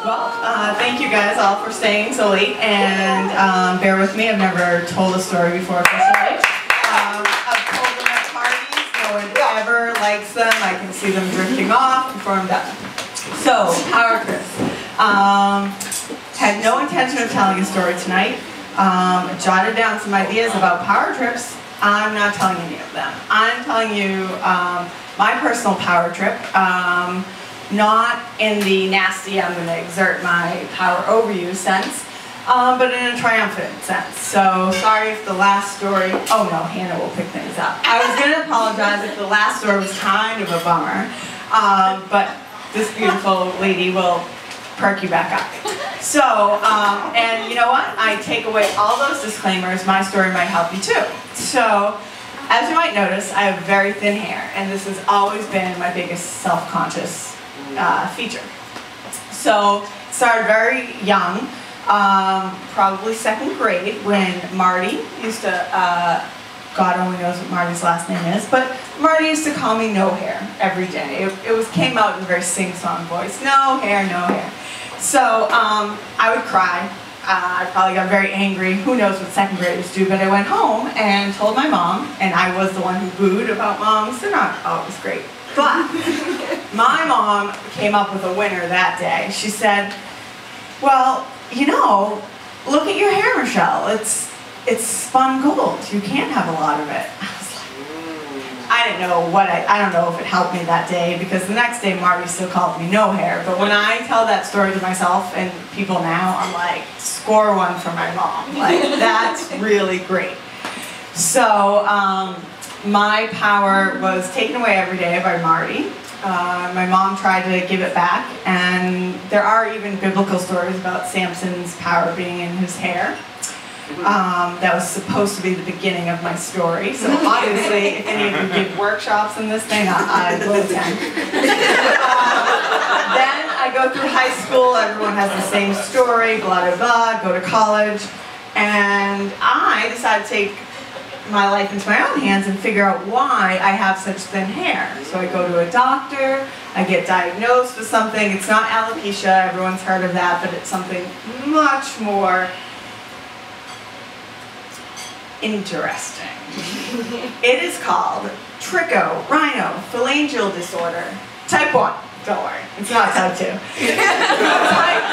Thank you guys all for staying so late, and bear with me, I've never told a story before officially. I've told them at parties, no one ever likes them, I can see them drifting off before I'm done. So, power trips. Had no intention of telling a story tonight. Jotted down some ideas about power trips. I'm not telling any of them. I'm telling you my personal power trip. Not in the nasty, I'm going to exert my power over you sense, but in a triumphant sense. So, sorry if the last story, oh no, Hannah will pick things up. I was going to apologize if the last story was kind of a bummer, but this beautiful lady will perk you back up. So, and you know what? I take away all those disclaimers, my story might help you too. So, as you might notice, I have very thin hair, and this has always been my biggest self-conscious feature. So, started very young, probably second grade, when Marty used to, God only knows what Marty's last name is, but Marty used to call me No Hair every day. It came out in a very sing-song voice, no hair, no hair. So, I would cry. I probably got very angry. Who knows what second graders do, but I went home and told my mom, and I was the one who booed about moms. They're not always great. But my mom came up with a winner that day. She said, well, you know, look at your hair, Michelle. It's spun gold. You can't have a lot of it. I was like, I didn't know what I don't know if it helped me that day, because the next day Marty still called me No Hair. But when I tell that story to myself and people now, I'm like, score one for my mom. Like, that's really great. So, my power was taken away every day by Marty. My mom tried to give it back, and there are even biblical stories about Samson's power being in his hair. That was supposed to be the beginning of my story, so obviously if any of you give workshops in this thing, I will attend. Then I go through high school, everyone has the same story, blah blah blah, go to college, and I decided to take my life into my own hands and figure out why I have such thin hair. So I go to a doctor, I get diagnosed with something. It's not alopecia, everyone's heard of that, but it's something much more interesting. It is called trichorhinophalangeal disorder. Type 1. Don't worry, it's not type 2. Type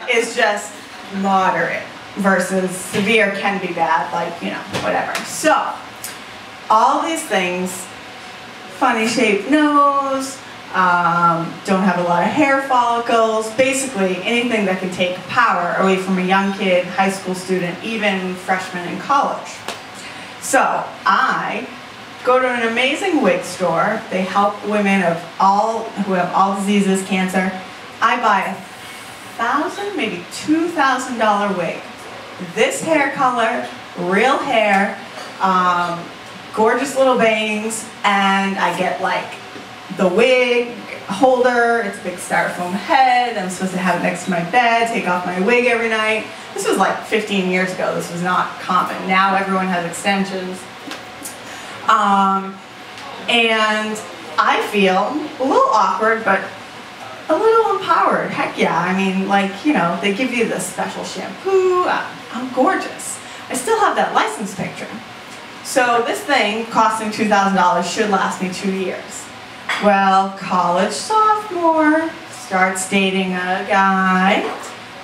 1 is just moderate, versus severe can be bad, like, you know, whatever. So, all these things, funny shaped nose, don't have a lot of hair follicles, basically anything that can take power away from a young kid, high school student, even freshman in college. So, I go to an amazing wig store. They help women who have all diseases, cancer. I buy $1,000, maybe $2,000 wig. This hair color, real hair, gorgeous little bangs, and I get like the wig holder. It's a big styrofoam head. I'm supposed to have it next to my bed, take off my wig every night. This was like 15 years ago. This was not common. Now everyone has extensions. And I feel a little awkward, but a little empowered. Heck yeah. I mean, like, you know, they give you this special shampoo. I'm gorgeous. I still have that license picture. So this thing costing $2,000 should last me 2 years. Well, college sophomore, starts dating a guy.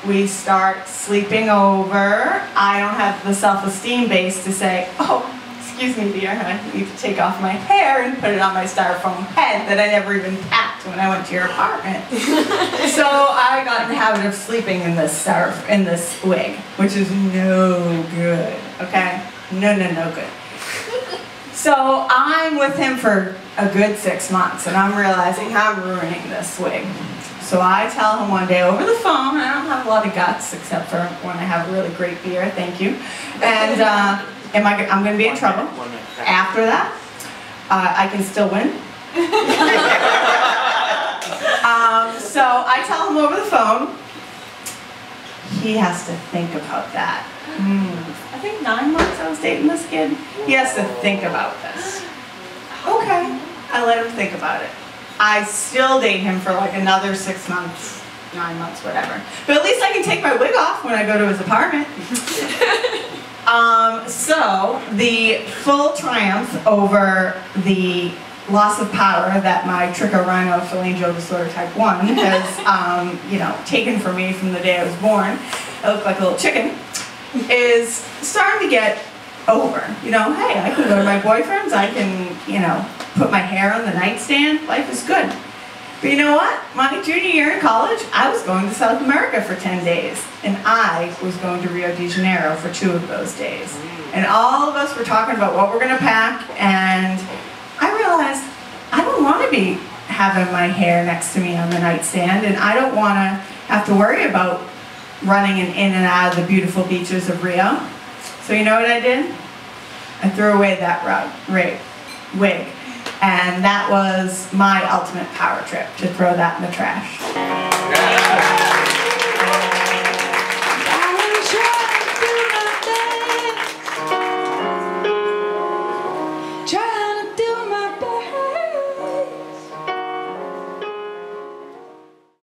We start sleeping over. I don't have the self-esteem base to say, oh, excuse me, dear, I need to take off my hair and put it on my styrofoam head that I never even packed when I went to your apartment. So I got in the habit of sleeping in this wig, which is no good, okay? No good. So I'm with him for a good 6 months, and I'm realizing I'm ruining this wig. So I tell him one day over the phone, I don't have a lot of guts, except for when I have a really great beer, thank you. And I'm going to be in trouble. After that, I can still win. So I tell him over the phone. He has to think about that. I think 9 months I was dating this kid. He has to think about this. Okay, I let him think about it. I still date him for like another 6 months. 9 months, whatever. But at least I can take my wig off when I go to his apartment. So the full triumph over the loss of power that my trichorhinophalangeal disorder type 1 has, you know, taken from me from the day I was born, I look like a little chicken, is starting to get over. You know, hey, I can go to my boyfriend's, I can, you know, put my hair on the nightstand, life is good. But you know what? My junior year in college, I was going to South America for 10 days, and I was going to Rio de Janeiro for 2 of those days. And all of us were talking about what we're going to pack, and I realized I don't want to be having my hair next to me on the nightstand, and I don't want to have to worry about running in and out of the beautiful beaches of Rio. So you know what I did? I threw away that wig. And that was my ultimate power trip, to throw that in the trash.